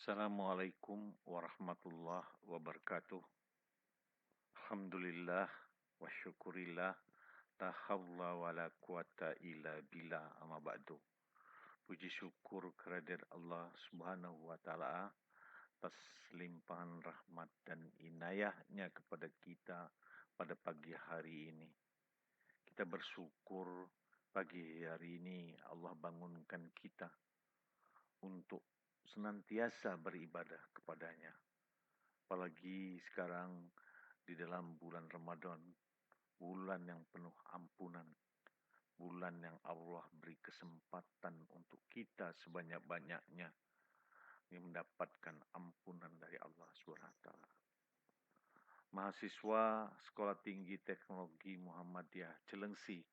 Assalamualaikum warahmatullahi wabarakatuh. Alhamdulillah wa syukurillah la haula wa la quwata illa billah amma ba'du. Puji syukur kehadirat Allah Subhanahu wa taala atas limpahan rahmat dan inayahnya kepada kita pada pagi hari ini. Kita bersyukur pagi hari ini Allah bangunkan kita untuk senantiasa beribadah kepadanya. Apalagi sekarang di dalam bulan Ramadan, bulan yang penuh ampunan, bulan yang Allah beri kesempatan untuk kita sebanyak-banyaknya mendapatkan ampunan dari Allah SWT. Mahasiswa Sekolah Tinggi Teknologi Muhammadiyah Cilengsi,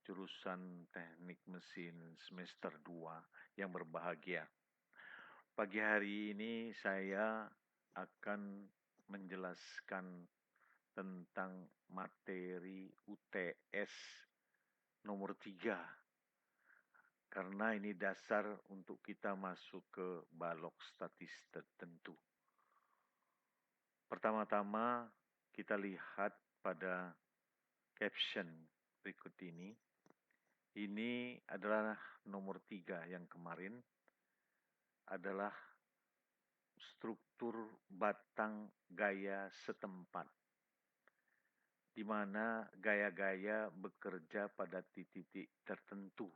jurusan Teknik Mesin semester 2 yang berbahagia. Pagi hari ini saya akan menjelaskan tentang materi UTS nomor 3. Karena ini dasar untuk kita masuk ke balok statistik tertentu. Pertama-tama kita lihat pada caption berikut ini. Ini adalah nomor 3 yang kemarin adalah struktur batang gaya setempat, di mana gaya-gaya bekerja pada titik tertentu,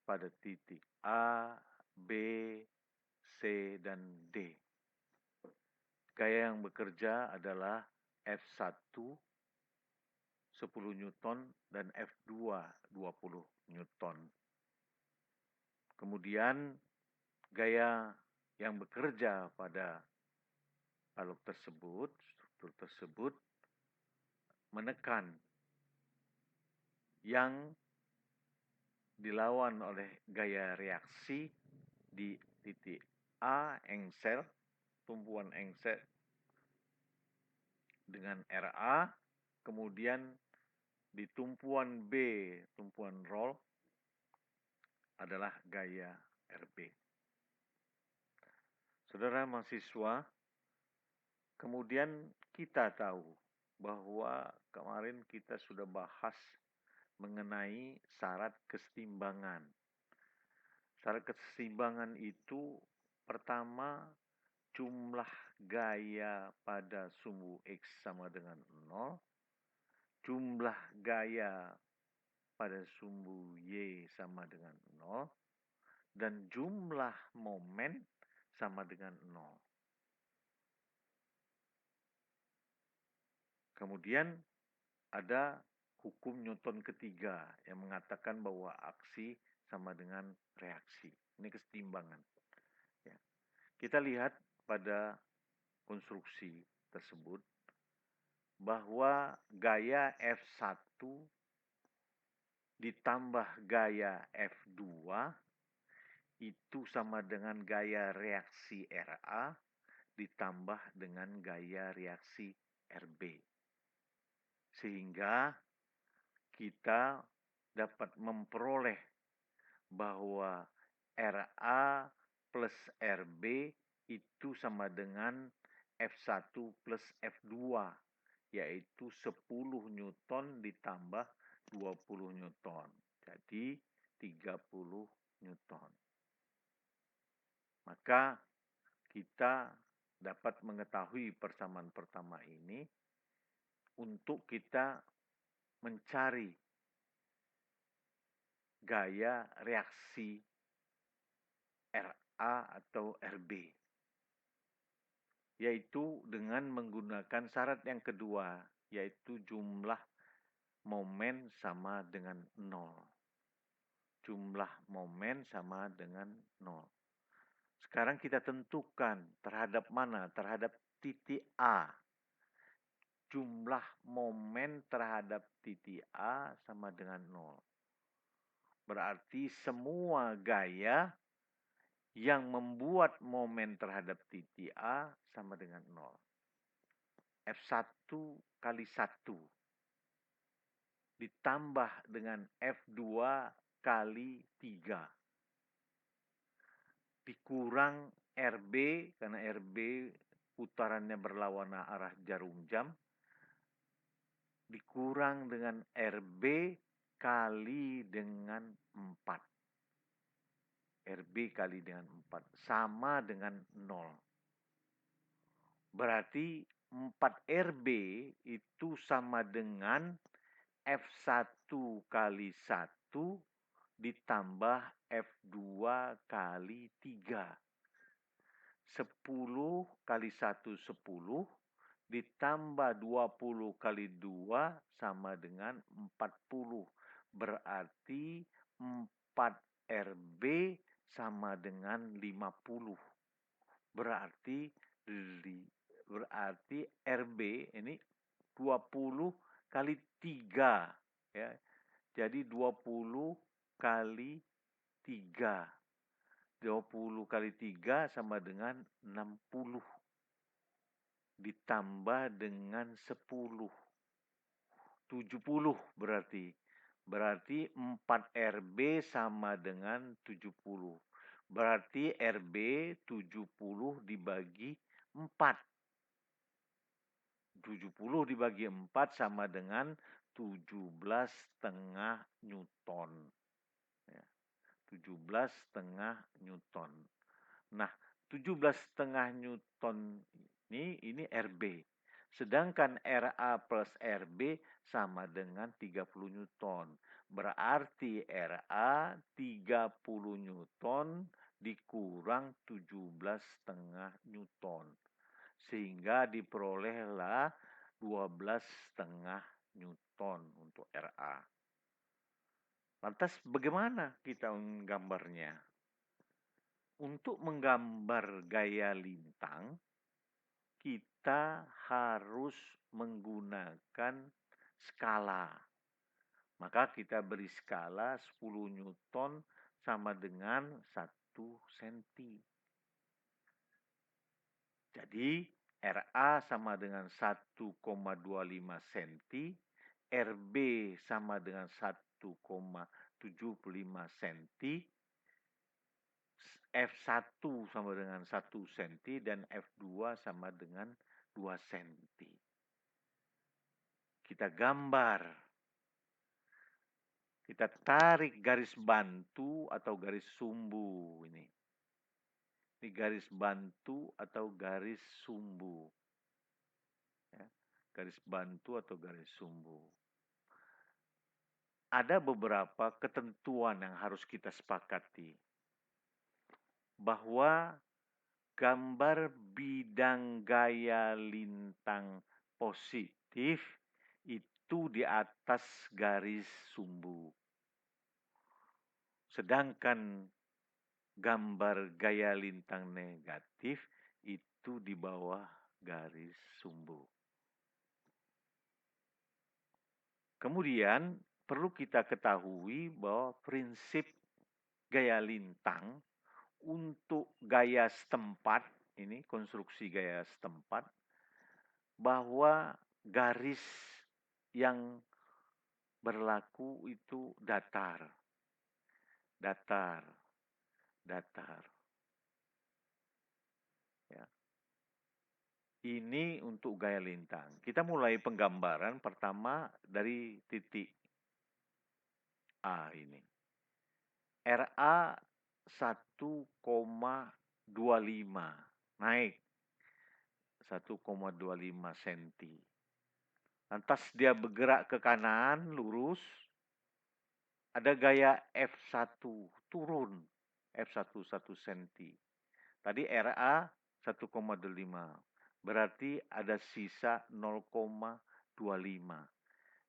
pada titik A, B, C, dan D. Gaya yang bekerja adalah F1 10 Newton dan F2 20 Newton. Kemudian gaya yang bekerja pada balok tersebut, struktur tersebut, menekan yang dilawan oleh gaya reaksi di titik A, engsel, tumpuan engsel dengan RA, kemudian di tumpuan B, tumpuan roll, adalah gaya RB. Saudara mahasiswa, kemudian kita tahu bahwa kemarin kita sudah bahas mengenai syarat kesetimbangan. Syarat kesetimbangan itu pertama, jumlah gaya pada sumbu X sama dengan 0, jumlah gaya pada sumbu Y sama dengan 0, dan jumlah momen sama dengan 0. Kemudian ada hukum Newton ketiga yang mengatakan bahwa aksi sama dengan reaksi. Ini kesetimbangan. Ya. Kita lihat pada konstruksi tersebut bahwa gaya F1 ditambah gaya F2 itu sama dengan gaya reaksi RA ditambah dengan gaya reaksi RB. Sehingga kita dapat memperoleh bahwa RA plus RB itu sama dengan F1 plus F2, yaitu 10 Newton ditambah 20 Newton. Jadi 30 Newton. Maka kita dapat mengetahui persamaan pertama ini untuk kita mencari gaya reaksi RA atau RB, yaitu dengan menggunakan syarat yang kedua, yaitu jumlah momen sama dengan 0. Jumlah momen sama dengan 0. Sekarang kita tentukan terhadap mana? Terhadap titik A. Jumlah momen terhadap titik A sama dengan 0. Berarti semua gaya yang membuat momen terhadap titik A sama dengan 0. F1 kali 1 ditambah dengan F2 kali 3 dikurang RB, karena RB putarannya berlawanan arah jarum jam, dikurang dengan RB kali dengan 4. RB kali dengan 4 sama dengan 0. Berarti 4 RB itu sama dengan F1 kali 1 ditambah F2 kali 3. 10 kali 1, 10. Ditambah 20 kali 2 sama dengan 40. Berarti 4 RB sama dengan 50. Berarti RB ini 20 kali 3 ya. Jadi 20 kali 3. 20 kali 3 sama dengan 60. Ditambah dengan 10. 70 berarti. Berarti 4 RB sama dengan 70. Berarti RB 70 dibagi 4. 70 dibagi 4 sama dengan 17,5 Newton. Ya, 17,5 Newton. Nah, 17,5 Newton ini RB. Sedangkan RA plus RB sama dengan 30 Newton. Berarti RA 30 Newton dikurang 17,5 Newton. Sehingga diperolehlah 12,5 Newton untuk RA. Lantas bagaimana kita menggambarnya? Untuk menggambar gaya lintang, kita harus menggunakan skala. Maka kita beri skala 10 Newton sama dengan 1 cm. Jadi RA sama dengan 1,25 cm, RB sama dengan 1,75 cm, F1 sama dengan 1 cm, dan F2 sama dengan 2 cm. Kita gambar. Kita tarik garis bantu atau garis sumbu ini. Ini garis bantu atau garis sumbu. Ya, garis bantu atau garis sumbu. Ada beberapa ketentuan yang harus kita sepakati. Bahwa gambar bidang gaya lintang positif itu di atas garis sumbu. Sedangkan gambar gaya lintang negatif itu di bawah garis sumbu. Kemudian perlu kita ketahui bahwa prinsip gaya lintang untuk gaya setempat, ini konstruksi gaya setempat, bahwa garis yang berlaku itu datar. Datar. Datar. Ya. Ini untuk gaya lintang. Kita mulai penggambaran pertama dari titik A ini. RA 1,25 naik 1,25 cm. Lantas dia bergerak ke kanan lurus, ada gaya F1 turun F1 1 cm. Tadi RA 1,25. Berarti ada sisa 0,25.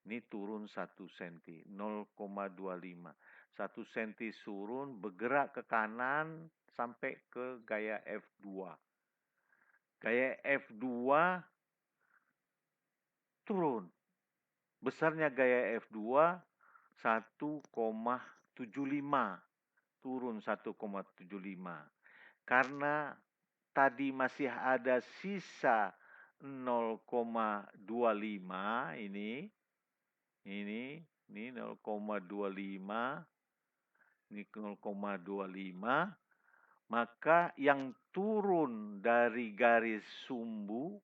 Ini turun 1 cm, 0,25. 1 cm turun, bergerak ke kanan sampai ke gaya F2. Gaya F2 turun. Besarnya gaya F2 1,75. Turun 1,75. Karena tadi masih ada sisa 0,25 ini 0,25, ini 0,25, Maka yang turun dari garis sumbu,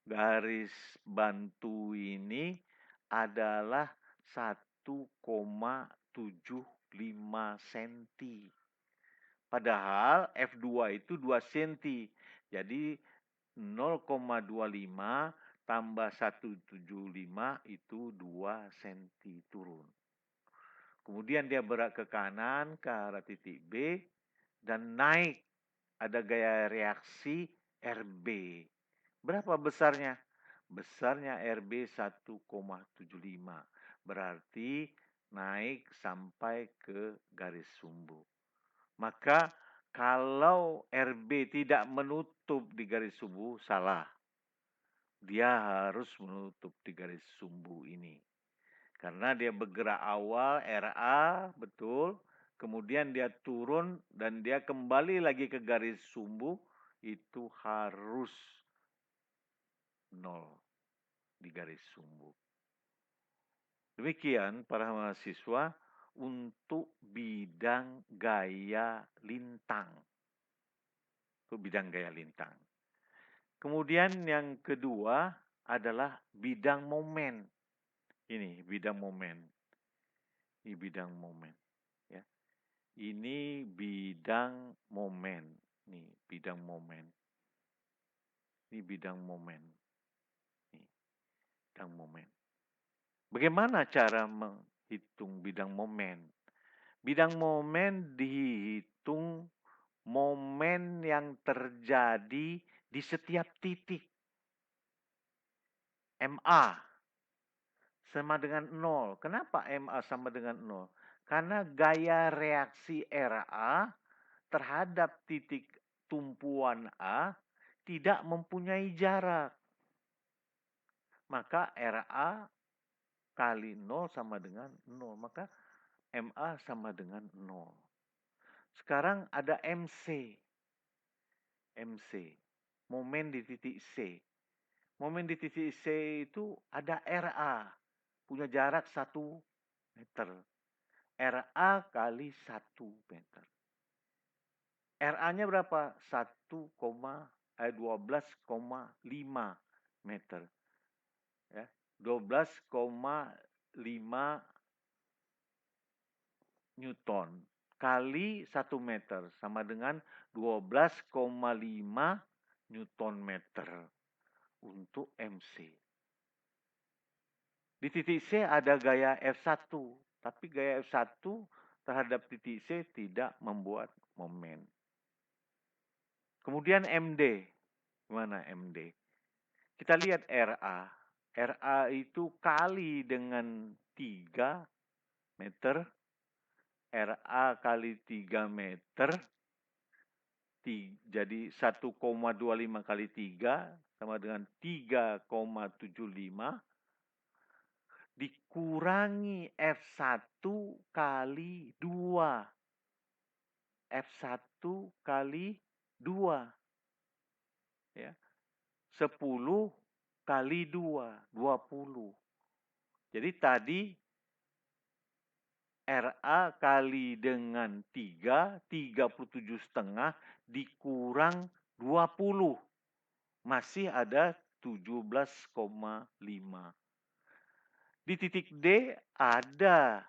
garis bantu ini adalah 1,75 cm. Padahal F2 itu 2 cm. Jadi 0,25 tambah 175 itu 2 cm turun. Kemudian dia berat ke kanan ke arah titik B dan naik. Ada gaya reaksi RB. Berapa besarnya? Besarnya RB 1,75. Berarti naik sampai ke garis sumbu. Maka kalau RB tidak menutup di garis sumbu, salah. Dia harus menutup di garis sumbu ini. Karena dia bergerak awal RA, betul. Kemudian dia turun dan dia kembali lagi ke garis sumbu, itu harus 0 di garis sumbu. Demikian para mahasiswa untuk bidang gaya lintang. Untuk bidang gaya lintang. Kemudian yang kedua adalah bidang momen. Ini bidang momen. Ini bidang momen. Ya. Ini bidang momen. Nih, bidang momen. Ini bidang momen. Nih, bidang momen. Bagaimana cara menghitung bidang momen? Bidang momen dihitung momen yang terjadi di setiap titik. MA sama dengan 0. Kenapa MA sama dengan 0? Karena gaya reaksi RA terhadap titik tumpuan A tidak mempunyai jarak. Maka RA kali 0 sama dengan 0. Maka MA sama dengan 0. Sekarang ada MC. MC. Momen di titik C. Momen di titik C itu ada RA. Punya jarak 1 meter. RA kali 1 meter. RA-nya berapa? 12,5 meter. Ya, 12,5 Newton kali 1 meter sama dengan 12,5 Newton meter untuk MC. Di titik C ada gaya F1, tapi gaya F1 terhadap titik C tidak membuat momen. Kemudian MD. Gimana MD? Kita lihat RA. RA itu kali dengan 3 meter. RA kali 3 meter. Jadi 1,25 kali 3 sama dengan 3,75. Dikurangi F1 kali 2. F1 kali 2. Ya. 10 kali 2, 20. Jadi tadi RA kali dengan 3, 37,5 dikurang 20. Masih ada 17,5. Di titik D ada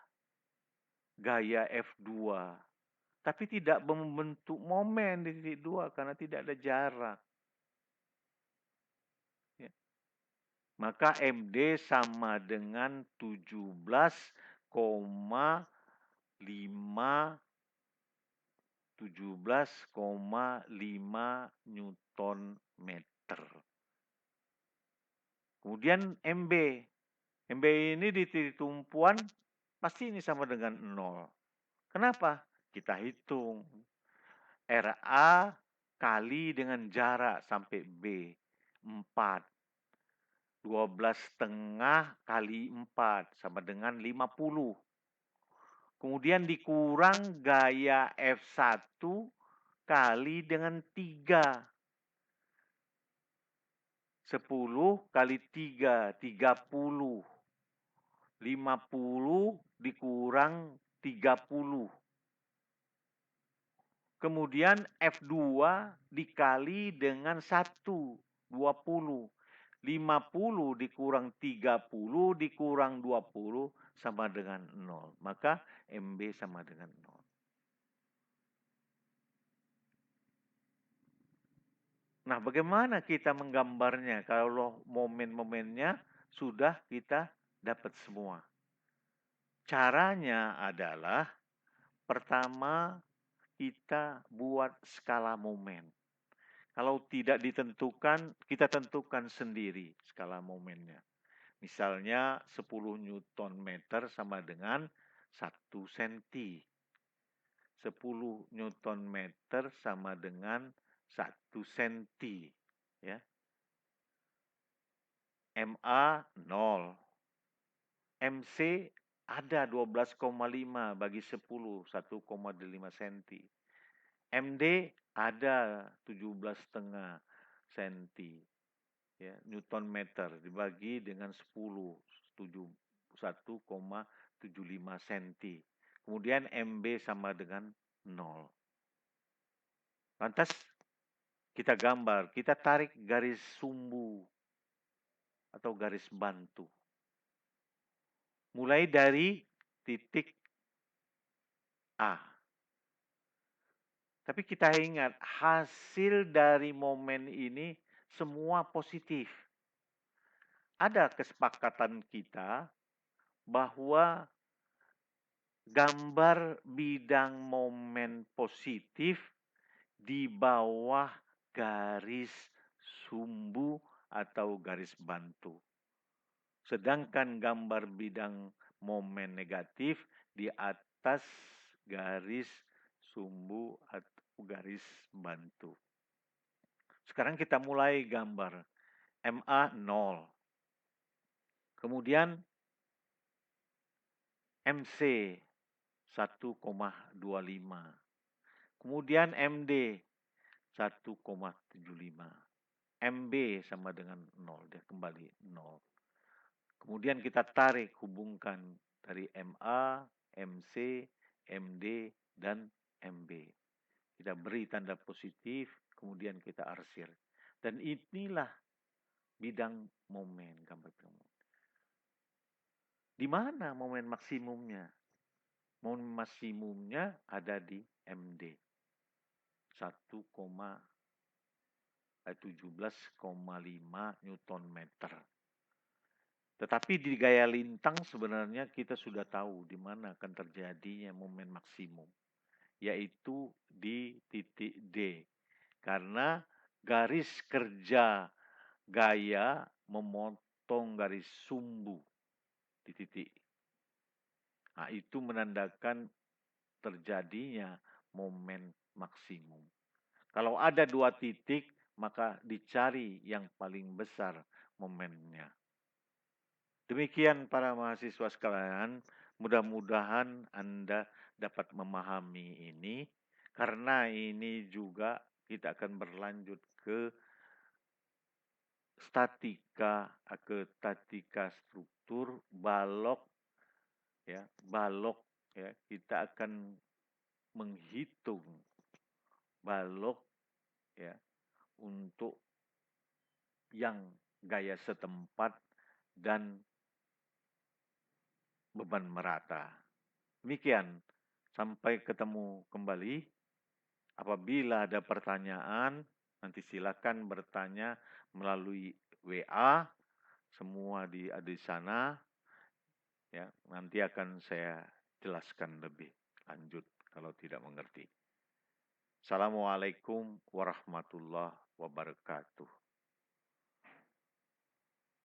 gaya F2. Tapi tidak membentuk momen di titik 2 karena tidak ada jarak. Ya. Maka MD sama dengan 17,5 Newton meter. Kemudian MB. MB ini di titik tumpuan pasti ini sama dengan 0. Kenapa? Kita hitung. RA kali dengan jarak sampai B. 4. 12,5 kali 4 sama dengan 50. Kemudian dikurang gaya F1 kali dengan 3. 10 kali 3, 30. 50 dikurang 30. Kemudian F2 dikali dengan 1, 20. 50 dikurang 30 dikurang 20 sama dengan 0. Maka MB sama dengan 0. Nah, bagaimana kita menggambarnya kalau momen-momennya sudah kita dapat semua? Caranya adalah pertama kita buat skala momen. Kalau tidak ditentukan, kita tentukan sendiri skala momennya. Misalnya 10 Newton meter sama dengan 1 cm. 10 Newton meter sama dengan 1 cm. Ya. MA 0. MC ada 12,5 bagi 10, 1,5 cm. MD ada 17,5 cm. Ya, Newton meter dibagi dengan 10, 1,75 cm. Kemudian MB sama dengan 0. Lantas kita gambar, kita tarik garis sumbu atau garis bantu. Mulai dari titik A. Tapi kita ingat, hasil dari momen ini semua positif. Ada kesepakatan kita bahwa gambar bidang momen positif di bawah garis sumbu atau garis bantu. Sedangkan gambar bidang momen negatif di atas garis sumbu atau garis bantu. Sekarang kita mulai gambar. MA 0. Kemudian MC 1,25. Kemudian MD 1,75. MB sama dengan 0. Dia kembali 0. Kemudian kita tarik, hubungkan dari MA, MC, MD, dan MB. Kita beri tanda positif, kemudian kita arsir. Dan inilah bidang momen, gambar momen. Di mana momen maksimumnya? Momen maksimumnya ada di MD. 17,5 Newton meter. Tetapi di gaya lintang sebenarnya kita sudah tahu di mana akan terjadinya momen maksimum, yaitu di titik D. Karena garis kerja gaya memotong garis sumbu di titik. Nah, itu menandakan terjadinya momen maksimum. Kalau ada 2 titik, maka dicari yang paling besar momennya. Demikian para mahasiswa sekalian, mudah-mudahan Anda dapat memahami ini, karena ini juga kita akan berlanjut ke statika struktur, balok ya, kita akan menghitung balok ya untuk yang gaya setempat dan beban merata. Demikian, sampai ketemu kembali. Apabila ada pertanyaan, nanti silakan bertanya melalui WA. Semua ada di sana. Ya, nanti akan saya jelaskan lebih lanjut kalau tidak mengerti. Assalamualaikum warahmatullahi wabarakatuh.